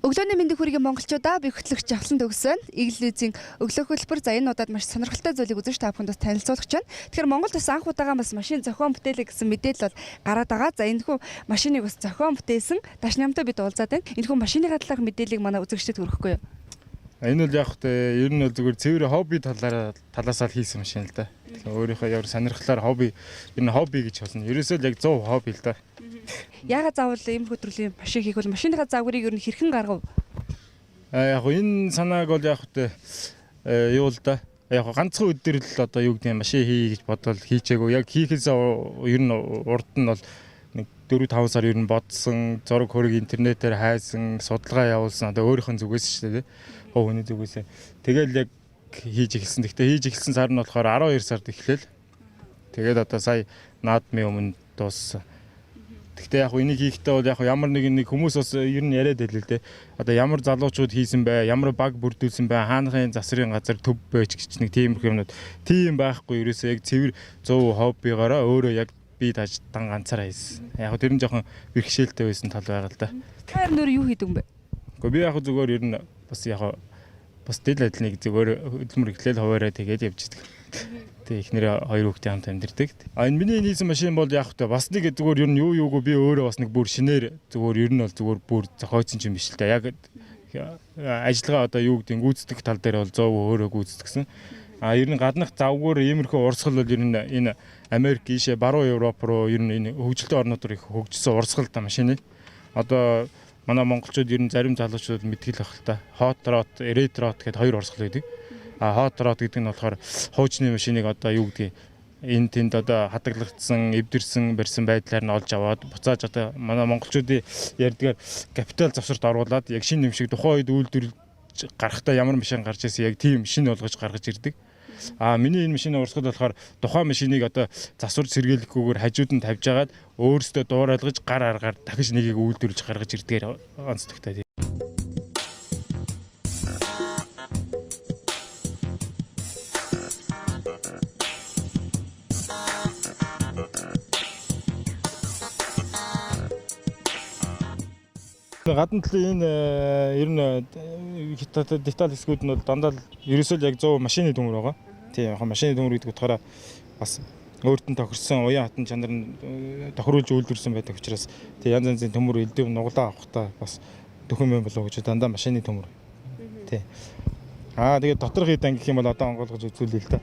Өглөөний мэндийг хүргэе монголчуудаа би хөтлөгч Жавхлан төгсөн. Иглэлизийн өглөө хөтөлбөр за энэ удаад маш сонирхолтой зүйлийг үзэж та бүхэнд бас танилцуулах гэж байна. Тэгэхээр Монголд бас анх удаага бас машин зохион бүтээлээ гэсэн мэдээлэл бол гараад байгаа. За энэхүү машиныг бас зохион бүтээсэн Даш намтай бид уулзаад байна. Энэхүү машины талаарх мэдээллийг манай үзэгчдэд хүргэхгүй юу? Энэ бол яг тэ ер нь бол зүгээр цэвэр хобби талаасаа хийсэн машин л да. Өөрийнхөө яг сонирхлоор хобби ер нь хобби гэж болно. Ерөөсөө л яг 100% хобби л да. Яагаад заавал ийм хөдрөлийн машин хийх бол машиныхаа загварыг ер нь хэрхэн гаргав? Яг энэ санааг бол яг юу л да. Яг ганцхан өдөр л одоо юу гэдэг машин хий гэж бодвол хийчээгүй. Яг хийхээс ер нь урд нь бол нэг 4-5 сар ер нь бодсон, зураг хөрөг интернетээр хайсан, судалгаа явуулсан. Одоо өөрийнх нь зүгээс шүү дээ. Хов хүний зүгээс. Тэгэл яг хийж эхэлсэн. Гэхдээ хийж эхэлсэн сар нь болохоор 12 сард эхлэв. Тэгээд одоо сая наадмын өмнө дууссан. Гэхдээ яг энийг хийхдээ бол яг ямар нэг хүмүүс бас ер нь яриад байлээ л дээ. Одоо ямар залуучууд хийсэн бай, ямар баг бүрдүүлсэн бай, хаанхын засрын газар төв байж гэж нэг тиймэрхүү юмнууд тийм байхгүй. Ерөөсөө яг цэвэр 100% хоббигоороо өөрөө яг би тажтан ганцаараа хийсэн. Яг тэр нь жоохон бэрхшээлтэй байсан тал байгаа л да. Та нөр юу хийдэг юм бэ? Гэхдээ би яг зүгээр ер нь бас яг бас дээл адилныг зүгээр хөдөлмөр эхлээл хуваараа тэгээд явж идэг. Тэгээ эхнэрээ хоёр хүүхдээ хамт амьдэрдэг. Энэ миний хийсэн машин бол яг бас нэг зүгээр ер нь юугүй би өөрөө бас нэг бүр шинээр зүгээр ер нь бол зүгээр бүр зохиоцсон юм биш л да. Яг ажиллагаа одоо юу гэдэг гүйцэтгэх тал дээр бол 100% өөрөө гүйцэтгсэн. Ер нь гаднах завгуур иймэрхүү урсгал бол ер нь энэ Америк ийшээ баруун Европ руу ер нь энэ хөгжилтэй орнууд руу их хөгжсөн урсгал та машины. Одоо манай монголчууд ер нь зарим залуучууд мэдгэл ах л та. Hot rod, red rod гэдэг хоёр урсгал байдаг. Hot rod гэдэг нь болохоор хуучны машиныг одоо юу гэдгийг энэ тэнд одоо хатаглагдсан, эвдэрсэн, барьсан байдлаар нь олж аваад буцааж одоо манай монголчуудын ярьдгаар капитал завсарт оруулаад яг шинэ юм шиг тухайн үед үйлдвэрлэж гарахтаа ямар машин гарч ирсэн яг тийм шинэ болгож гаргаж ирдэг. Миний энэ машины урсгал болохоор тухайн машиныг одоо засвар сэргийлэхгүйгээр хажууд нь тавьж агаад өөрөөсөө дуурайлгаж гар аргаар дахиж нэгийг үйлдвэрлэж гаргаж ирдгээр онцлогтой. Гадна талын энэ ер нь деталь хэсгүүд нь бол дандаа ерөөсөө яг 100 машины төмөр байгаа. Тийм яг машины төмөр гэдэг утгаараа бас өөртөө тохирсон уян хатан чанар нь тохируулж үйлдвэрсэн байдаг учраас тийм янз янзын төмөр элдэв нуглаа авахтаа бас төхөм юм болов гэж дандаа машины төмөр. Тийм. Тэгээд доторх хэд ангих юм бол одоо онгойлгож үзүүлээ л да.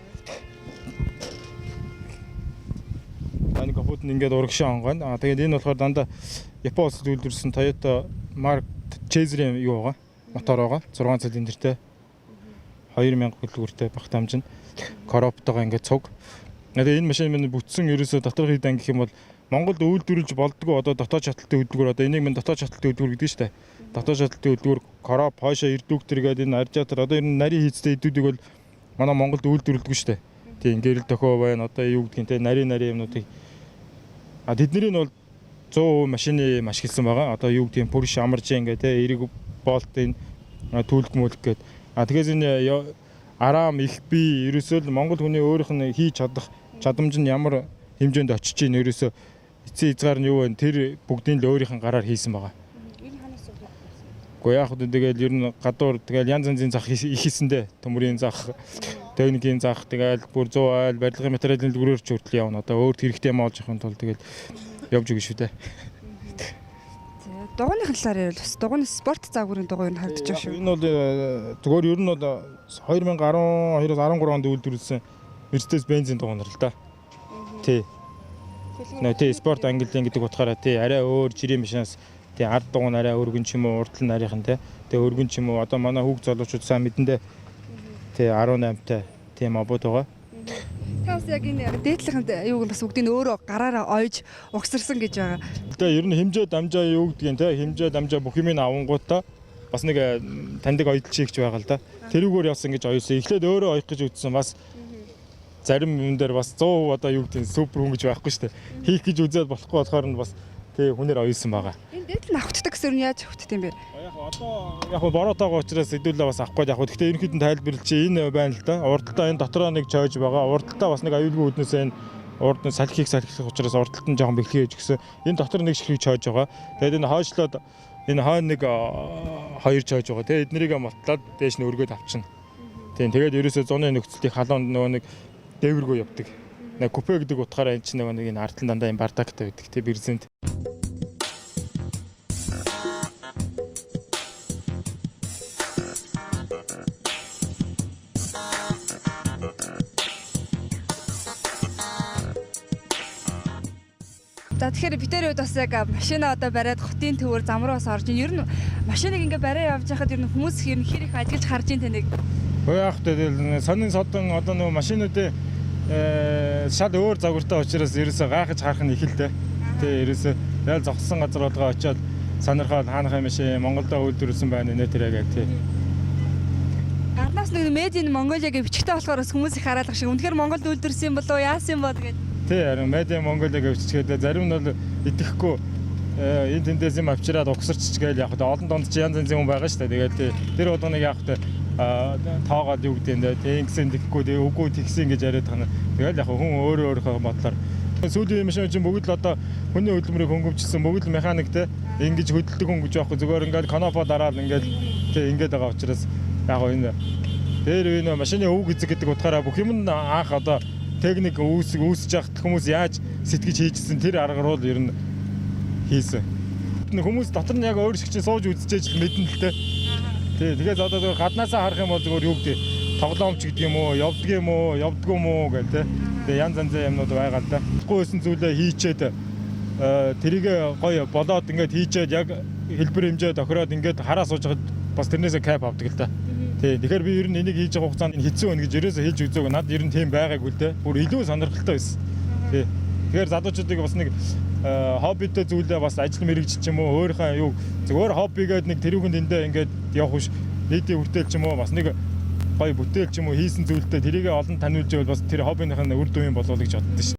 Нэг капот нь ингээд урагшаа онгойно. Тэгээд энэ болохоор дандаа Японоос үйлдвэрлэсэн Toyota Mark Chaser-ийн юу байгаа? Мотор байгаа. 6 цилиндртэй. 2000 кг-тэй багт хамжин. Короптойгоо ингээд цуг. Тэгээд энэ машин минь бүтсэн ерөөсөө доторх хэд ангих юм бол Монголд үйлдвэрлэж болдгоо одоо дотоод шаталтын хөдөлгөөр одоо энийг минь дотоод шаталтын хөдөлгөөр гэдэг нь шүү дээ. Дотоод шаталтын хөдөлгөөр короп хойшоо ирдүүгтэр гэдэг энэ аржаатар одоо энэ нарийн хийцтэй эдүүдийг бол манай Монголд үйлдвэрлэдэг шүү дээ. Тийм гэрэл төхөө байна. Одоо юу гэдгийг те нарийн юмнуудыг тэдний нь бол 100% машины маш хэлсэн байгаа. Одоо юу гэдэг Porsche Amarant ингээд те эрэг болтын түлх мүлх гээд. Тэгэхээр энэ арам их би ерөөсөө л Монгол хүний өөрийнх нь хийж чадах чадамж нь ямар хэмжээнд очиж ийн ерөөсөө эцсийн хязгаар нь юу вэ? Тэр бүгдийг л өөрийнх нь гараар хийсэн байгаа. Энэ ханаас уу? Гэхдээ яг хөө тэгэл ер нь гадуур тэгэл янз янзын зах их хийсэндээ төмөрийн зах, техникийн зах тэгэл бүр 100 айл барилгын материалын дэлгүүрээр ч хүртэл явна. Одоо өөрт хэрэгтэй юм олж явахын тулд тэгэл явж өгнө шүү дээ. Дугууны талаар ярил бас дугууны спорт загварын дугуй нь харагдаж байна шүү. Энэ бол зүгээр ер нь бол 2012-13 онд үйлдвэрлэсэн Mercedes-Benz-ийн дугуйнар л да. Тий. Тий спорт английн гэдэг утгаараа тий арай өөр жирийн машинаас тий ард дугуй арай өргөн ч юм уу урд нь арайхан тий. Тэгээ өргөн ч юм уу одоо манай хүүхд залуучууд сайн мэдэндээ тий 18-тай тийм обод байгаа. Таас яг энэ дээдлийнх нь юуг бас бүгдийг өөрөө гараараа ойж угсарсан гэж байгаа. Тэгээ ер нь хэмжээ дамжаа юу гэдгийг те хэмжээ дамжаа бүх юмыг авангуудаа бас нэг таньдаг ойдлчигч байгаа л да. Тэрүүгээр явсан гэж оёсон. Эхлээд өөрөө оёх гэж үзсэн бас зарим юм дээр бас 100% одоо юу гэдгийг супер хүн гэж байхгүй шүү дээ. Хийх гэж үзээд болохгүй болохоор нь бас тий хүнээр оёсон байгаа. Энэ дээдл нь авахтдаг гэсэн нь яаж авахтдаг юм бэ? Яг боротоогоо учраас хэдүүлээ бас авахгүй яг. Гэхдээ ерөнхийд нь тайлбарлаж чи энэ байна л да. Урдталтаа энэ дотроо нэг чойж байгаа. Урдталтаа бас нэг аюулгүй үднээс энэ урд нь салхийг салхих учраас урдталт нь жоохон бэлхий гэж гисэн. Энэ дотор нэг ширхэг чойж байгаа. Тэгээд энэ хойшлоод энэ хойно нэг хоёр чойж байгаа. Тэгээ эднэрийг мотлаад дээш нь өргөд авчна. Тэгээд ерөөсөө зуны нөхцөлтийн халуунд нөгөө нэг дээвэргүй явдаг. Нэг купе гэдэг утгаараа энэ чинь нөгөө нэг энэ артлан дандаа юм бардактай байдаг. Тэг бэрзэнд. За тэгэхээр бид тэр үед бас яг машина одоо бариад хотын төвөр зам руу бас орж ийн. Ер нь машиныг ингээ бариа явж байхад ер нь хүмүүс ер нь хэр их ажиллаж харж ийн тэнэг. Яах вэ? Сонин содон одоо нөгөө машинуудын шал өөр загвартай учраас ерөөсөө гайхаж харах нь их л дээ. Тэ ерөөсөө ял зогссон газар болгоо очиод сонирхоод хаанах юм шиг Монголдо үйлдвэрлэсэн байна нэ тэрэг тий. Гаднаас нэг медийн Монголиагийн бичгтэй болохоор хүмүүс их хараалах шиг. Үнэхээр Монголд үйлдвэрсэн юм болоо яасан юм бол гэдэг. Тий харин медиа Монголиагийн бичгээд зарим нь бол итгэхгүй энэ тэндээс юм авчираад угсарч гээл яг олон донд ч янз янзын хүн байгаа шүү дээ. Тэгээд тэр болгоныг яг тоогоод юу гэдэг нь тэгсэн тэгэхгүй тэгээ үгүй тэгсэн гэж яриад тана. Тэгэл яг хүн өөрөө бодлоор сүүлийн машин чинь бүгд л одоо хүний хөдөлмөрийг хөнгөвчсөн бүгд л механик те ингэж хөдөлдөг хүн гэж байхгүй зүгээр ингээд канопо дараад ингээд тэг ингээд байгаа учраас яг энэ дээр энэ машины өвг эзэг гэдэг утгаараа бүх юм анх одоо техник үүсэж яхад хүмүүс яаж сэтгэж хийжсэн тэр аргаар бол ер нь хийсэн. Хүмүүс дотор нь яг өөр шиг чинь сууж үзчихэж мэдэн л те. Тэгээд одоо гаднаасаа харах юм бол зүгээр юу гэдэг тоглоомч гэдэг юм уу, явдаг юм уу, явдгүй юм уу гэх тэ. Тэгээд янз янзын юмнууд байгаа л да. Гүйсэн зүйлээ хийчээд тэрийг гоё болоод ингээд хийчээд яг хэлбэр хэмжээ тохироод ингээд хараа сууж хад бас тэрнээсээ кап авдаг л да. Тэгэхээр би ер нь энийг хийж байгаа хугацаанд хэцүү байна гэж ерөөсөө хэлж үзээг надад ер нь тийм байгаагүй л дээ. Бүр илүү сонирхолтой байсан. Тэгэхээр залуучуудыг бас нэг хоббитэй зүйлээ бас ажил мэрэгч ч юм уу өөрийнхөө юу зөвхөн хоббигээд нэг тэрүүгэнд эндээ ингээд явах биш нийтийн хүртэл ч юм уу бас нэг гоё бүтээл ч юм уу хийсэн зүйлтэй тэрийг олон таниулж байвал бас тэр хоббиных нь үр дүн болов гэж боддоо шүү.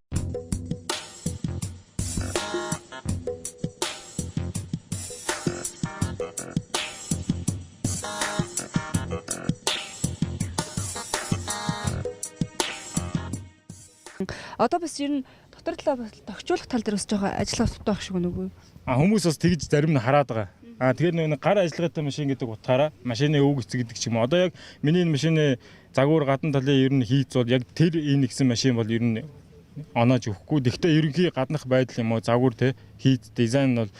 Одоо бас ер нь дотор талаа тогтчлох тал дээр бас жоохон ажил авдаг байх шиг нүггүй. Хүмүүс бас тэгж зарим нь хараад байгаа. Тэгэхээр нэг гар ажиллагаатай машин гэдэг утгаараа машины өвг эцэг гэдэг ч юм уу. Одоо яг миний машины загвар гадна талын ер нь хийц бол яг тэр энэ гэсэн машин бол ер нь оноож өгөхгүй. Гэхдээ ерөнхий гаднах байдал юм уу загвар те хийц дизайн нь бол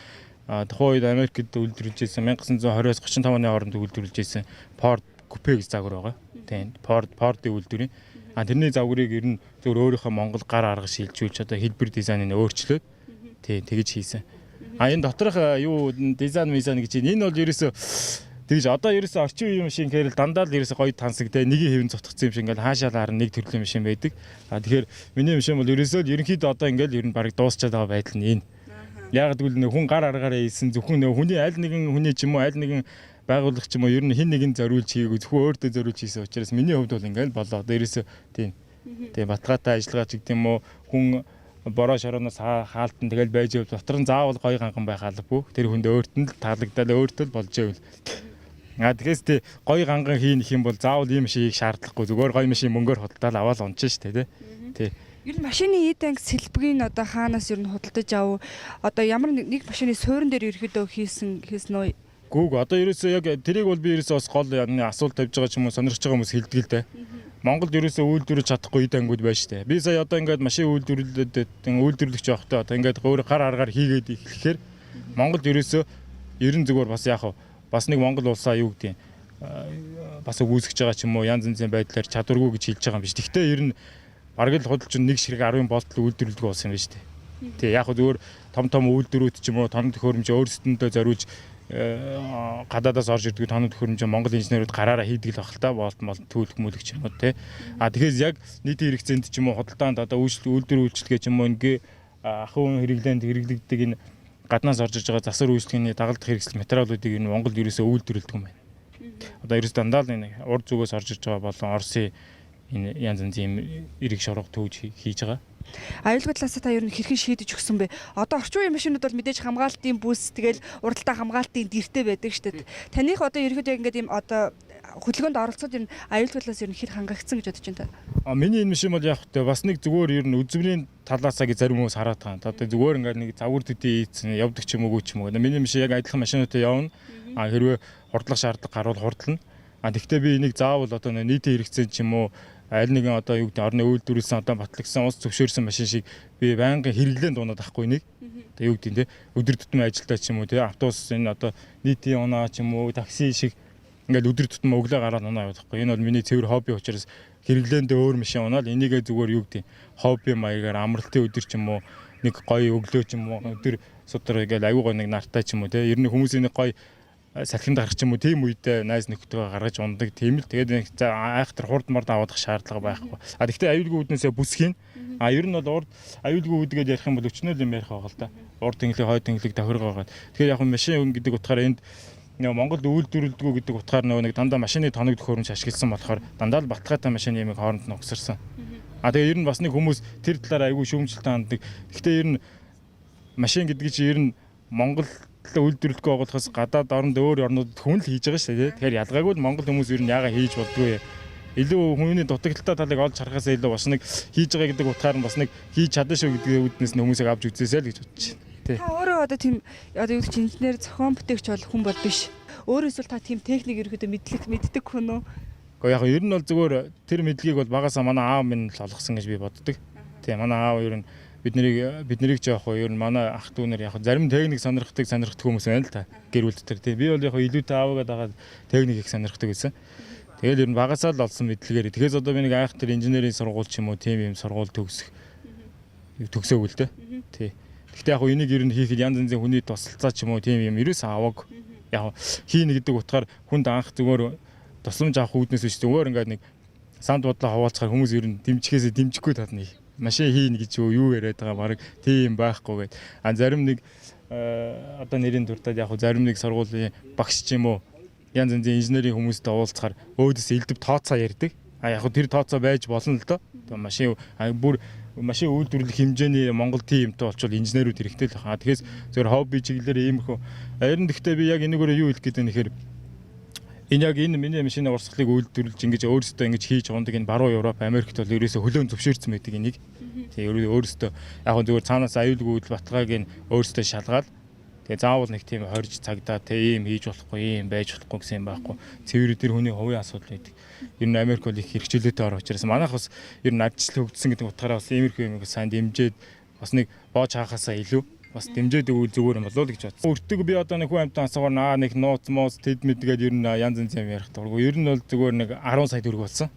тухайн үед Америкт үйлдвэрлэжсэн 1920-с 35 оны хооронд үйлдвэрлэжсэн Ford Coupe гэж загвар байгаа. Тийм Ford-ийн үйлдвэрийн тэрний загварыг ер нь зөв өөрийнхөө Монгол гар арга шилжүүлж одоо хэлбэр дизайныг өөрчлөөд тэгж хийсэн. Энэ доторх юу дизайн гэж энэ бол ерөөсөө тэгж одоо ерөөсөө орчин үеийн машин гэхээр дандаа л ерөөсөө гоё тансагтай нэгийн хэвэн цутгцсан юм шиг ингээл хаашаа харна нэг төрлийн машин байдаг. Тэгэхээр миний машин бол ерөөсөө ерөнхийдөө одоо ингээл ер нь баг дуусчаад байгаа байдал нь энэ. Яг гэвэл нэг хүн гар аргаараа ийсэн зөвхөн хүний аль нэгэн хүний ч юм уу аль нэгэн байгууллага ч юм уу ер нь хин нэгэн зориулж хийгээгүй зөвхөн өөртөө зориулж хийсэн учраас миний хувьд бол ингээл болоо. Дээрээс тийм батгаатай ажиллагаа ч гэдэг юм уу хүн бороо шороноос хаалтан тэгэл байж байвал дотор нь заавал гоё ганган байх албагүй. Тэр хүнд өөрт нь л таалагдал өөртөө л болж байвал. Тэгээс гоё ганган хийнэх юм бол заавал ийм шиг шаардлагагүй зүгээр гоё машин мөнгөөр худалдаал аваад унчих шүү дээ тий. Ер нь машины эдэнг сэлбэгийг одоо хаанаас ер нь худалдаж ав. Одоо ямар нэг машины суурин дээр ерөөдөө хийсэн үү? Гүүг одоо ерөөсөө яг тэрийг бол би ерөөсөө бас гол асуулт тавьж байгаа ч юм уу сонирхож байгаа хүмүүс хэлдэг л дээ. Монголд ерөөсөө үйлдвэрлэж чадахгүй эд ангууд байна шүү дээ. Би сая одоо ингээд машин үйлдвэрлэгч явахдаа одоо ингээд өөр гар аргаар хийгээд эхлэхээр Монголд ерөөсөө ерэн зүгээр бас яах вэ? Бас нэг Монгол улсаа юу гэдэг бас үүсгэж байгаа ч юм уу янз янзын байдлаар чадваргүй гэж хэлж байгаа юм биш. Гэхдээ ер нь бараг л худалч нэг ширхэг 10 болтол үйлдвэрлэдэг болсон юм байна шүү дээ. Тэг яг зүгээр том үйлдвэрүүд ч юм уу тоног төхөөрөмж өөрсдөндөө зориулж гадаадаас орж ирдэг тоног төхөөрөмж Монгол инженерүүд гараараа хийдэг л баг л та болт төлөх мөлөгч юм уу те. Тэгэхээр яг нийтийн хэрэгцээнд ч юм уу худалдаанд одоо үйлдвэр үйлчлэгээ ч юм уу ингээ ахын хэрэглээнд хэрэглэгддэг энэ гаднаас орж иж байгаа засвар үйлчлэгээний дагалдах хэрэгсэл материалуудыг энэ Монголд ерөөсөө үйлдвэрлэдэг юм байна. Одоо ерөөсөө дандаа л энэ урд зүгээс орж иж байгаа болон Оросын энэ янз янзын эрэг шорго төвж хийж байгаа. Аюулгүй талаас та ер нь хэрхэн шийдэж өгсөн бэ? Одоо орчин үеийн машинууд бол мэдээж хамгаалтын бүс тэгэл уралдаан хамгаалтын дэртэй байдаг шүү дээ. Таних одоо ерөөдөө ингээд ийм одоо хөдөлгөөнд оролцоод ер нь аюулгүй талаас ер нь хэр хангагдсан гэж бодож байна та? Миний энэ машин бол яг хөтэ бас нэг зүгээр ер нь үзмрийн талаасаа гэж зарим хүмүүс хараад байгаа. Одоо зүгээр ингээд нэг завар төдий ийцэн явдаг ч юм уу ч юм уу. Миний машин яг адилхан машинуудтай явна. Хэрвээ хурдлах шаардлага гарвал хурдлана. Тэгвэл би энийг заавал одоо нийтийн хэрэгцээ ч юм уу аль нэгэн одоо юу гэдэг орны үйлдвэрлэсэн одоо батлагдсан ус зөвшөөрсөн машин шиг би байнгын хэрэглэн дуунаад ахгүй нэг. Одоо юу гэдэг нь те өдөр тутмын ажилдаа ч юм уу те автобус энэ одоо нийтийн унаа ч юм уу такси шиг ингээд өдөр тутмын өглөө гараад унаа явах байхгүй. Энэ бол миний цэвэр хобби учраас хэрэглээндээ өөр машин унаал энийгээ зүгээр юу гэдэг хобби маягаар амралтын өдөр ч юм уу нэг гоё өглөө ч юм уу өдөр судар ингээд аюу гой нэг нартай ч юм уу те ер нь хүмүүсийн нэг гоё салхинд гарах ч юм уу тийм үедээ найз нөхдөдөө гаргаж ундаг тийм л тэгээд нэг айхтар хурд мард авах шаардлага байхгүй. Гэхдээ аюулгүй үүднээсээ бүсхийн ер нь бол урд аюулгүй үүдгээд ярих юм бол өчнөл юм ярих байгаа л да. Урд тэнглэг хойд тэнглэг тохиргоогаад. Тэгэхээр яг машин гэдэг утгаараа энд Монголд үйлдвэрлэдэггүй гэдэг утгаар нэг дандаа машины тоног төхөөрөмж ашигласан болохоор дандаа л баталгаатай машины ямиг хооронд нь угсарсан. Тэгээ ер нь бас нэг хүмүүс тэр талаар аюул шүүмжлэлтэй ханддаг. Гэхдээ ер нь машин гэдэг чинь ер нь Монгол үйлдвэрлэхгүй байгуулахаас гадаад оронд өөр орнуудад хүн л хийж байгаа шүү дээ. Тэгэхээр ялгаагүй л Монгол хүмүүс ер нь яага хийж болдгоо. Илүү хүний дутагдaltaй талыг олж харахаас илүү бас нэг хийж байгаа гэдэг утгаар нь бас нэг хийж чадна шүү гэдэг үүднээс нь хүмүүсийг авч үзээсэй л гэж бодож байна. Та өөрөө одоо тийм одоо юу гэж инженер зохион бүтээгч бол хүн бол биш. Өөрөөсөө та тийм техник ерөөдөө мэддэг хүн үү? Гэхдээ яг ер нь бол зүгээр тэр мэдлэгийг бол багасаа манай аав минь л олгосон гэж би боддог. Тийм манай аав ер нь биднийг жоох ер нь манай ах дүүнэр яг зарим техник сонирхдаг хүмүүс байна л та гэр бүл дотор тийм би бол яг илүүтэй аавгаад байгаа техник их сонирхдаг гэсэн. Тэгэл ер нь багасаа л олсон мэдлэгээр тэгэхээр одоо би нэг айх тэр инженерийн сургууль ч юм уу тийм юм сургууль төгсөөг л дээ. Тий. Гэхдээ яг энийг ер нь хийхэд янз янзын хүний тусалцаа ч юм уу тийм юм ерөөс аваг яг хийнэ гэдэг утгаар хүнд анх зүгээр тусламж авах үүднээс биш зүгээр ингээд нэг санд бодлоо хаваалцахаар хүмүүс ер нь дэмжихээсээ дэмжихгүй татна. Машин хийн гэж юу яриад байгаа баг тийм байхгүй гээд зарим нэг одоо нэрийн дуртад яг зарим нэг сургуулийн багш ч юм уу янз янзын инженерийн хүмүүстэй уулзахаар өөдөөс элдв тооцоо ярьдаг. Яг тэр тооцоо байж болно л доо. Машин машин үйлдвэрлэх хэмжээний Монгол тимтэй болчвол инженерүүд хэрэгтэй л байна. Тэгэхээр зөвхөн хобби чиглэлээр иймэрхүү. Харин гэхдээ би яг энэгээр юу хэлэх гээд байна гэхээр энэ яг энэ миний машины урсгалыг үйлдвэрлэж ингэж өөрөөсөө ингэж хийж ундаг энэ баруун Европ, Америкт бол ерөөсөө хөлөөн зөвшөөрсөн байдаг энийг. Тэгээ өөрөөсөө яг зүгээр цаанаас аюулгүй үйл баталгааг нь өөрөөсөө шалгаад тэгээ заавал нэг тийм хорж цагдаа тэ ийм хийж болохгүй, ийм байж болохгүй гэсэн юм байхгүй. Цэвэр тэр хүний хувийн асуудал байдаг. Ер нь Америк бол их хэрэгчлээтэй орох учраас манайх бас ер нь ардчлал хөгжсөн гэдэг утгаараа бас иймэрхүү юм сайн дэмжиж бас нэг боож хаахаасаа илүү бас дэмжиж өгвөл зүгээр юм болоо л гэж бодсон. Өртөг би одоо нэг хүн амтан асуугаар нэг нууц моц тэд мэдгээд ер нь янз янз юм ярих дурггүй. Ер нь бол зүгээр нэг 10 сая төгрөг болсон.